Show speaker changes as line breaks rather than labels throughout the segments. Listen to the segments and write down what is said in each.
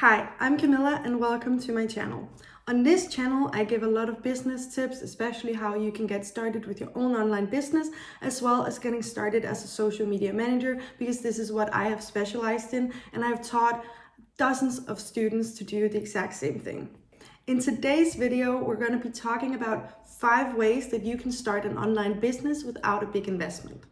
Hi, I'm Camilla and welcome to my channel. On this channel, I give a lot of business tips, especially how you can get started with your own online business, as well as getting started as a social media manager, because this is what I have specialized in and I've taught dozens of students to do the exact same thing. In today's video, we're going to be talking about 5 ways that you can start an online business without a big investment.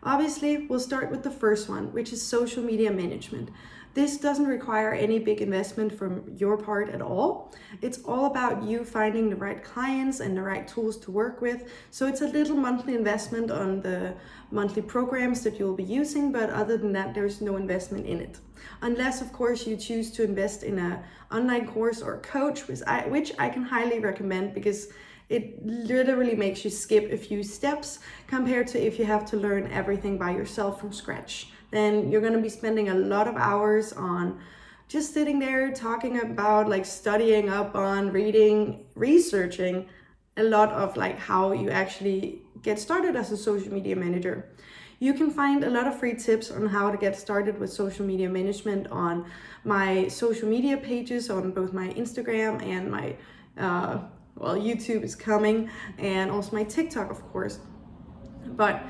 Obviously, we'll start with the first one, which is social media management. This doesn't require any big investment from your part at all. It's all about you finding the right clients and the right tools to work with. So it's a little monthly investment on the monthly programs that you'll be using, but other than that, there's no investment in it. Unless, of course, you choose to invest in an online course or coach, which I can highly recommend because it literally makes you skip a few steps compared to if you have to learn everything by yourself from scratch. Then you're going to be spending a lot of hours on just sitting there talking about studying up on reading, researching a lot of how you actually get started as a social media manager. You can find a lot of free tips on how to get started with social media management on my social media pages on both my Instagram and my YouTube is coming, and also my TikTok, of course. But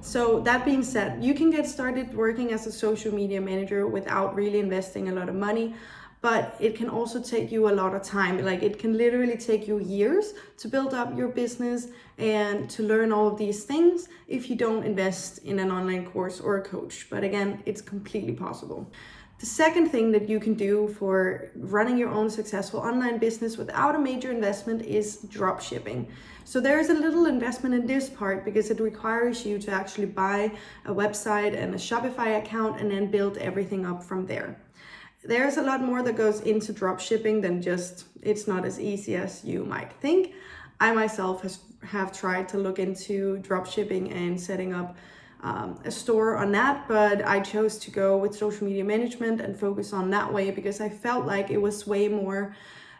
so that being said, you can get started working as a social media manager without really investing a lot of money, but it can also take you a lot of time. It can literally take you years to build up your business and to learn all of these things if you don't invest in an online course or a coach. But again, it's completely possible. The second thing that you can do for running your own successful online business without a major investment is drop shipping. So there's a little investment in this part because it requires you to actually buy a website and a Shopify account and then build everything up from there. There's a lot more that goes into drop shipping than just, it's not as easy as you might think. I myself have tried to look into drop shipping and setting up a store on that, but I chose to go with social media management and focus on that way because I felt like it was way more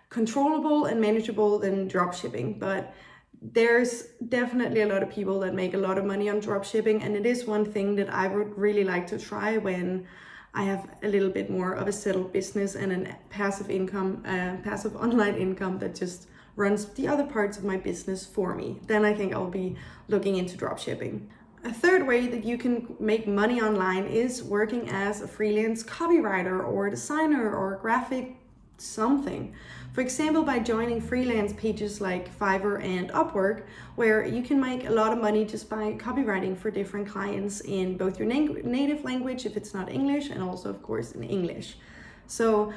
controllable and manageable than drop shipping. But there's definitely a lot of people that make a lot of money on drop shipping, and it is one thing that I would really like to try when I have a little bit more of a settled business and a passive income, passive online income that just runs the other parts of my business for me. Then I think I'll be looking into drop shipping. A third way that you can make money online is working as a freelance copywriter or designer or graphic something. For example, by joining freelance pages like Fiverr and Upwork, where you can make a lot of money just by copywriting for different clients in both your native language, if it's not English, and also, of course, in English. So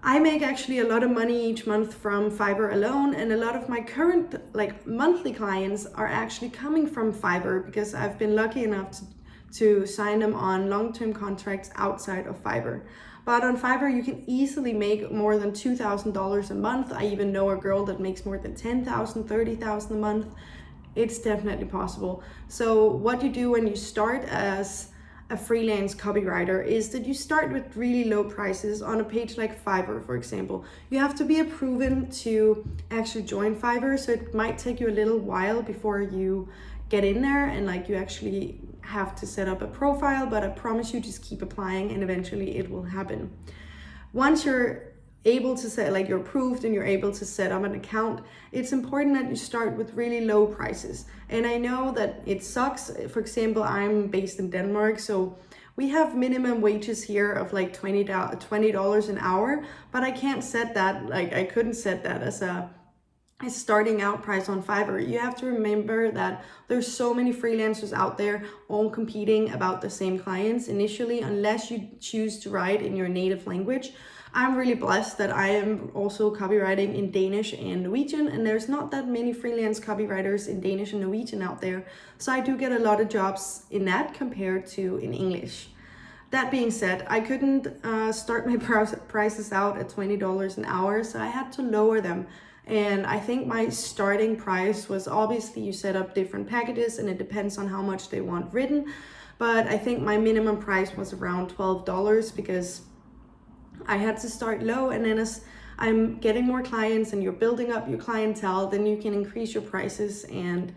I make actually a lot of money each month from Fiverr alone, and a lot of my current monthly clients are actually coming from Fiverr because I've been lucky enough to sign them on long-term contracts outside of Fiverr. But on Fiverr, you can easily make more than $2,000 a month. I even know a girl that makes more than $10,000, $30,000 a month. It's definitely possible. So what you do when you start as a freelance copywriter is that you start with really low prices on a page like Fiverr, for example. You have to be proven to actually join Fiverr, so it might take you a little while before you get in there and you actually have to set up a profile, but I promise you, just keep applying and eventually it will happen. Once you're able to set, you're approved and you're able to set up an account, it's important that you start with really low prices. And I know that it sucks. For example, I'm based in Denmark, so we have minimum wages here of $20 an hour, but I can't set that, I couldn't set that as a starting out price on Fiverr. You have to remember that there's so many freelancers out there all competing about the same clients initially, unless you choose to write in your native language. I'm really blessed that I am also copywriting in Danish and Norwegian, and there's not that many freelance copywriters in Danish and Norwegian out there. So I do get a lot of jobs in that compared to in English. That being said, I couldn't start my prices out at $20 an hour, so I had to lower them. And I think my starting price was, obviously you set up different packages and it depends on how much they want written, but I think my minimum price was around $12 because I had to start low, and then as I'm getting more clients and you're building up your clientele, then you can increase your prices and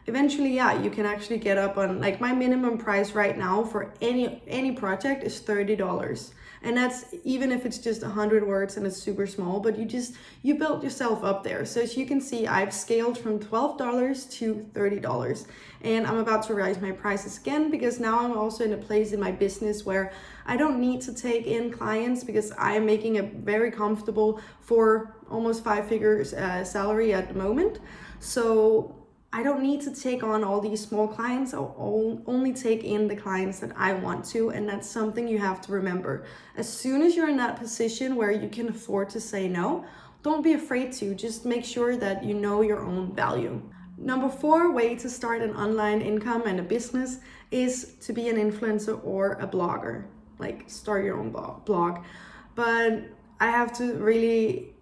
eventually, yeah, you can actually get up on, like, my minimum price right now for any project is $30. And that's even if it's just 100 words and it's super small, but you build yourself up there. So as you can see, I've scaled from $12 to $30. And I'm about to raise my prices again because now I'm also in a place in my business where I don't need to take in clients because I'm making a very comfortable for almost 5 figures salary at the moment. So I don't need to take on all these small clients. I'll only take in the clients that I want to, and that's something you have to remember. As soon as you're in that position where you can afford to say no, don't be afraid to. Just make sure that you know your own value. Number 4 way to start an online income and a business is to be an influencer or a blogger. Like, start your own blog. But I have to really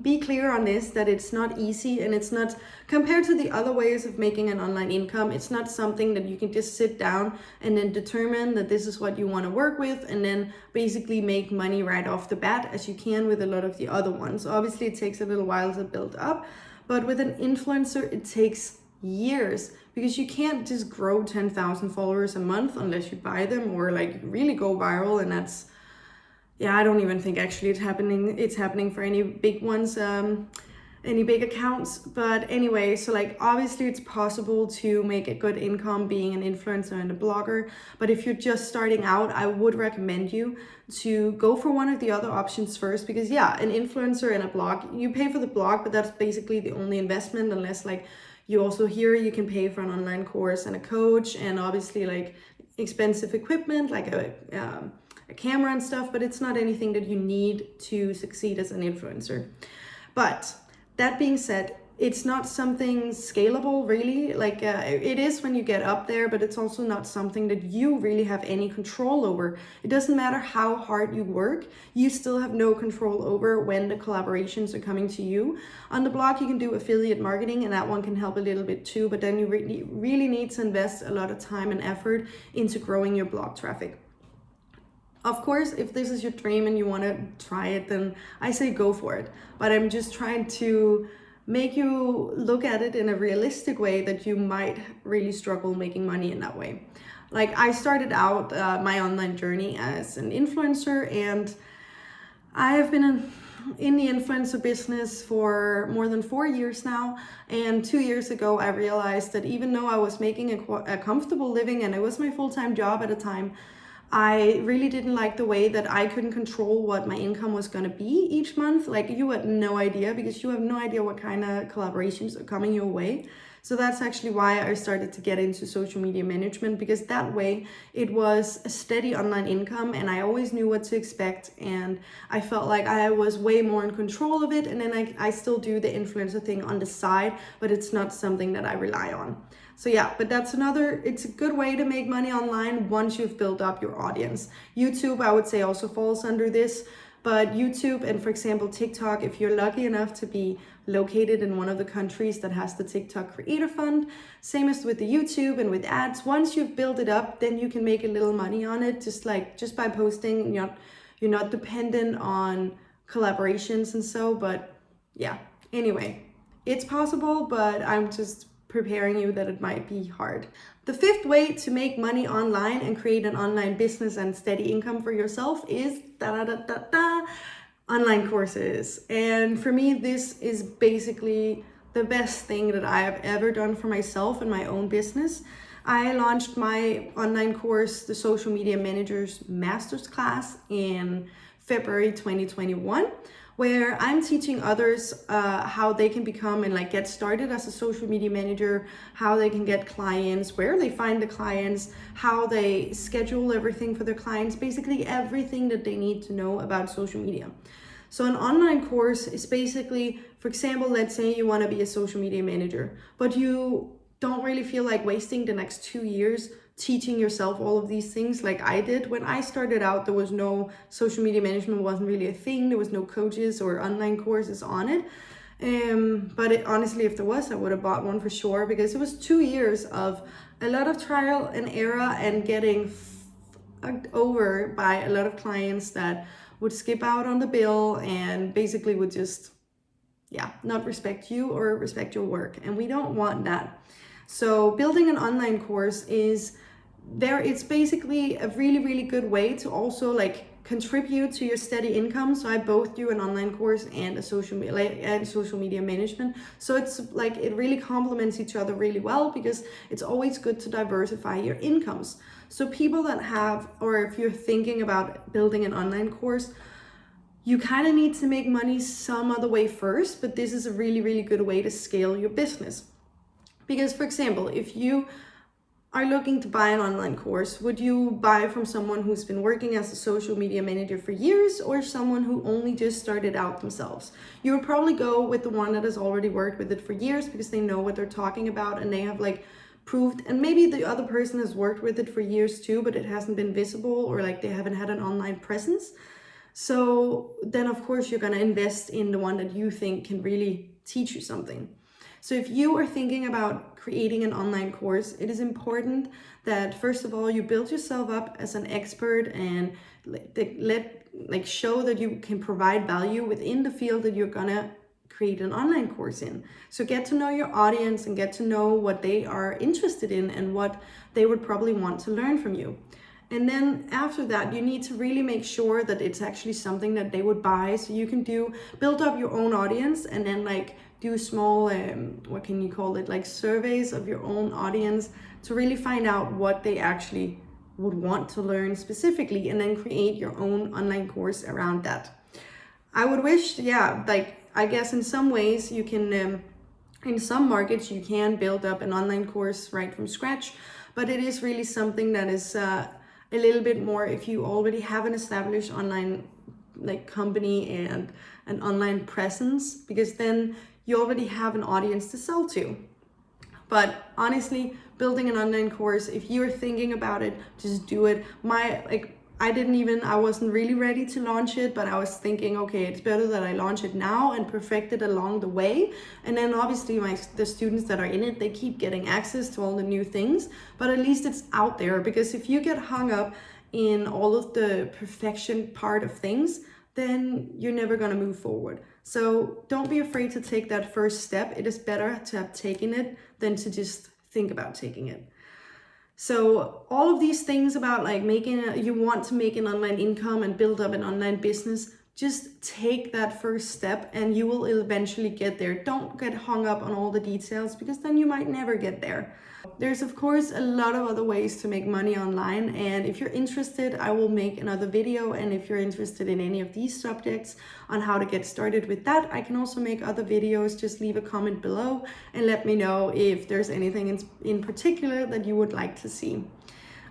be clear on this, that it's not easy, and it's not, compared to the other ways of making an online income, it's not something that you can just sit down and then determine that this is what you want to work with and then basically make money right off the bat, as you can with a lot of the other ones. Obviously it takes a little while to build up, but with an influencer it takes years, because you can't just grow 10,000 followers a month unless you buy them or like really go viral. And that's, yeah, I don't even think actually it's happening for any big ones, any big accounts. But anyway, so like obviously it's possible to make a good income being an influencer and a blogger. But if you're just starting out, I would recommend you to go for one of the other options first, because yeah, an influencer and a blog, you pay for the blog, but that's basically the only investment, unless like you also here you can pay for an online course and a coach, and obviously like expensive equipment like a camera and stuff, but it's not anything that you need to succeed as an influencer. But that being said, it's not something scalable really. Like it is when you get up there, but it's also not something that you really have any control over. It doesn't matter how hard you work, you still have no control over when the collaborations are coming to you. On the blog you can do affiliate marketing, and that one can help a little bit too, but then you really need to invest a lot of time and effort into growing your blog traffic. Of course, if this is your dream and you want to try it, then I say go for it. But I'm just trying to make you look at it in a realistic way, that you might really struggle making money in that way. Like, I started out my online journey as an influencer, and I have been in the influencer business for more than 4 years now. And 2 years ago, I realized that even though I was making a comfortable living and it was my full-time job at the time, I really didn't like the way that I couldn't control what my income was going to be each month. Like, you had no idea, because you have no idea what kind of collaborations are coming your way. So that's actually why I started to get into social media management, because that way it was a steady online income and I always knew what to expect, and I felt like I was way more in control of it. And then I still do the influencer thing on the side, but it's not something that I rely on. So yeah, but it's a good way to make money online once you've built up your audience. YouTube, I would say, also falls under this, but YouTube and, for example, TikTok, if you're lucky enough to be located in one of the countries that has the TikTok Creator Fund, same as with the YouTube and with ads, once you've built it up, then you can make a little money on it, just by posting. You're not dependent on collaborations and so, but yeah, anyway, it's possible, but I'm just preparing you that it might be hard. The 5th way to make money online and create an online business and steady income for yourself is online courses. And for me, this is basically the best thing that I have ever done for myself and my own business. I launched my online course, the Social Media Managers Masters class, in February 2021. Where I'm teaching others how they can become and get started as a social media manager, how they can get clients, where they find the clients, how they schedule everything for their clients, basically everything that they need to know about social media. So an online course is basically, for example, let's say you want to be a social media manager, but you don't really feel like wasting the next 2 years teaching yourself all of these things like I did. When I started out, there was no social media management, wasn't really a thing. There was no coaches or online courses on it. But honestly, if there was, I would have bought one for sure, because it was 2 years of a lot of trial and error and getting fucked over by a lot of clients that would skip out on the bill and basically would just, not respect you or respect your work. And we don't want that. So building an online course is it's basically a really good way to also like contribute to your steady income. So I both do an online course and a social media management. So it's like it really complements each other really well, because it's always good to diversify your incomes. So people that have, or if you're thinking about building an online course, you kind of need to make money some other way first, but this is a really good way to scale your business. Because for example, if you are looking to buy an online course, would you buy from someone who's been working as a social media manager for years, or someone who only just started out themselves? You would probably go with the one that has already worked with it for years, because they know what they're talking about and they have like proved, and maybe the other person has worked with it for years too, but it hasn't been visible, or like they haven't had an online presence. So then of course you're going to invest in the one that you think can really teach you something. So if you are thinking about creating an online course, it is important that first of all, you build yourself up as an expert and show that you can provide value within the field that you're gonna create an online course in. So get to know your audience and get to know what they are interested in and what they would probably want to learn from you. And then after that, you need to really make sure that it's actually something that they would buy. So you can build up your own audience, and then like do small, what can you call it, like surveys of your own audience to really find out what they actually would want to learn specifically, and then create your own online course around that. I would wish, I guess in some ways you can, in some markets you can build up an online course right from scratch, but it is really something that is a little bit more if you already have an established online like company and an online presence, because then you already have an audience to sell to. But honestly, building an online course, if you're thinking about it, just do it. I wasn't really ready to launch it, but I was thinking, okay, it's better that I launch it now and perfect it along the way. And then obviously the students that are in it, they keep getting access to all the new things, but at least it's out there. Because if you get hung up in all of the perfection part of things, then you're never gonna move forward. So don't be afraid to take that first step. It is better to have taken it than to just think about taking it. So all of these things about like you want to make an online income and build up an online business, just take that first step and you will eventually get there. Don't get hung up on all the details, because then you might never get there. There's of course a lot of other ways to make money online, and if you're interested, I will make another video. And if you're interested in any of these subjects on how to get started with that, I can also make other videos. Just leave a comment below and let me know if there's anything in particular that you would like to see.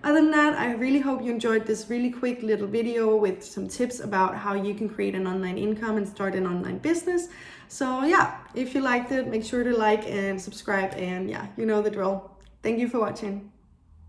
Other than that, I really hope you enjoyed this really quick little video with some tips about how you can create an online income and start an online business. So yeah, if you liked it, make sure to like and subscribe, and yeah, you know the drill. Thank you for watching.